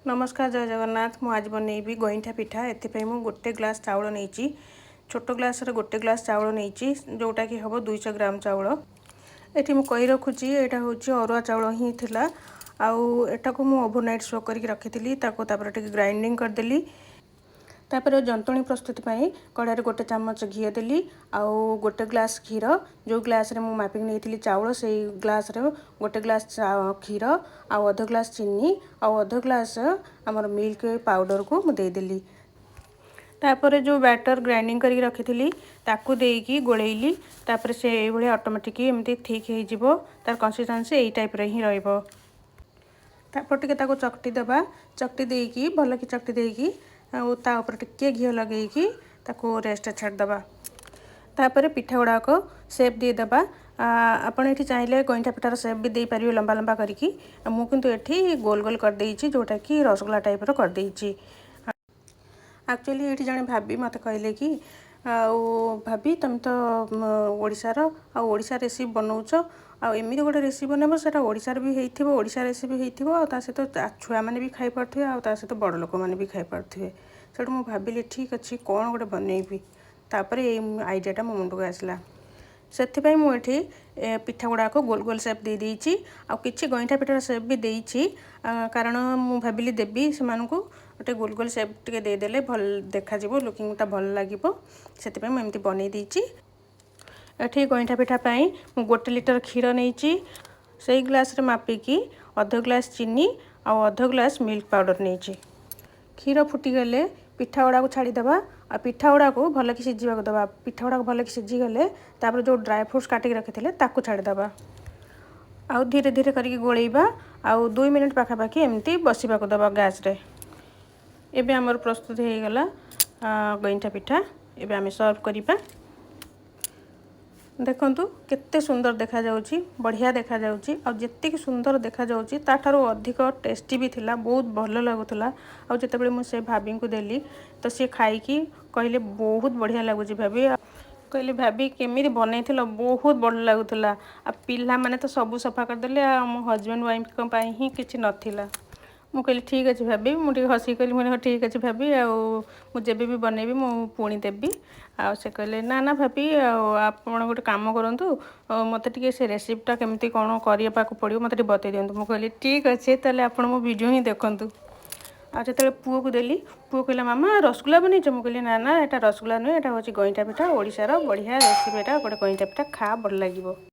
नमस्कार जय जगन्नाथ। मु आज बनैबी गईठा पिठा। एपाई मु गोटे ग्लास चाउल नहीं, छोट ग्लास गोटे ग्लास चाउल नहीं, जोटा कि हम 200 ग्राम चाउल। ये मुझे कही रखुची यहाँ हूँ अरुआ चाउल ही थिला। आउ एटा को मु ओवरनाइट सो करके रखी तापर ग्राइंडिंग करदेली। तापर जंतुणी प्रस्तुति पाई कड़ाई गोटे चामच घी देली आउ गोटे ग्लास क्षीर जो ग्लास रे मु मापिक नहीं चाउल से ग्लास रे गोटे ग्लास क्षीर आउ अध ग्लास चीनी आउ अध ग्लास आमर मिल्क पाउडर को मु देदेली। तापर जो बैटर ग्राइंडिंग करके रखी ताकू देकी गोलेली तापर से ये ऑटोमेटिक एमती ठीक हो तार कंसिस्टेंसी यही टाइप रे ही रहिबो। तापर टिके ताको चकटी देबा, चकटी देकी भल कि चकटी देकी ता ऊपर टिके घी लगेगी ताको रेस्ट छाड़देबा। तापर पिठा गुड़ाक सेप देदेबा। आपड़ ये चाहिए गईठा पिठार सेप भी दे पारे लंबा लंबा करके। मु किंतु एठी गोल गोल कर देइछि जोटा कि रसगुल्ला टाइप रो कर देइछि। एक्चुअली ये जड़े भाभी मत कहले कि भाभी तुम तो ओडिशार ओडिशा रेसिपी बनाऊच आमती गोटे रेसिपी बनब से ओडिशार भी होइथिबो, ओडिशा रेसिपी होइथिबो ता सहित छुआ मैंने भी खाई पारथिबे आ ता सहित बड़ लोक मैंने भी खाई पारथिबे। सेठू मु भाबिली ठीक अच्छी कौन गोटे बनैबी। तापर ये आइडियाटा मो मुंडक आसला। से मुझे पिठा गुड़ाक गोल गोल सेप दे देइछि आ किछि गईठा पिठार सेप भी देइछि कारण मु भाबिली देबी से गोटे गोल गोल सेप टिके देदेले भल देखा जिवो, लुकिंगटा भल लागिवो। सेति मु एमती बनै देइछि। एठी गईठा पिठा पाई मु 1 लिटर क्षीर नहीं से ग्लास रे मापिकी अध ग्लास चीनी आ अध ग्लास मिल्क पाउडर नहीं। क्षीर फुटीगले पिठा गुड़ा को छाड़ीदेवा आ पिठा गुड़ा को भल कि सीझा देवा। पिठा गुड़ा भल कि सीझीगले तापर जो ड्राई फ्रूट्स काटिक रखी ताकू छाड़ीदेवा। आउ धीरे धीरे करके गोलेबा आउ 2 मिनट पाखापाखि एमती बसवा देवा गैस रे। एबे हमर प्रस्तुत हो गला गईठा पिठा। एबे आमे सर्व करिबा। देखंतु केते सुंदर देखा जाउची, बढ़िया देखा जाउची और जेतिक सुंदर देखा जाउची ताठारो अधिक टेस्टी भी थिला, बहुत भल लागुथला। और जेतेबेले मु से भाभी को देली तो सी खाइकी कहले बहुत बढ़िया लागुची भाभी। कहले भाभी केमिति बनैथिलो बहुत भल लागुथला। आ पिल्ला माने तो सब सफा कर देले आ मो हस्बैंड वाइफ को पाई ही किछि नथिला। मु कहली ठीक अच्छे भाभी, मुझे हसी कहली मुझे ठीक अच्छे भाभी मुझे भी बनैबी मु पुणी देवी। से कहले ना ना भाभी आप गोटे काम करूँ मत टे से रेसिपीटा केमती कौन करने पड़ो मत बतई दिंतु। मुझे कहली ठीक अच्छे तेल आप मो वीडियो ही देखूँ। आ जो पुओ को देली पुओ कहला मामा रसगुल्ला बनईच। मुझे कहली ना ना यहाँ रसगुल्ला नुहे, यहाँ हूँ गईठा पिठा ओडिशार बढ़िया रेसिपी। गोटे गईठा पिठा खा भल लगे।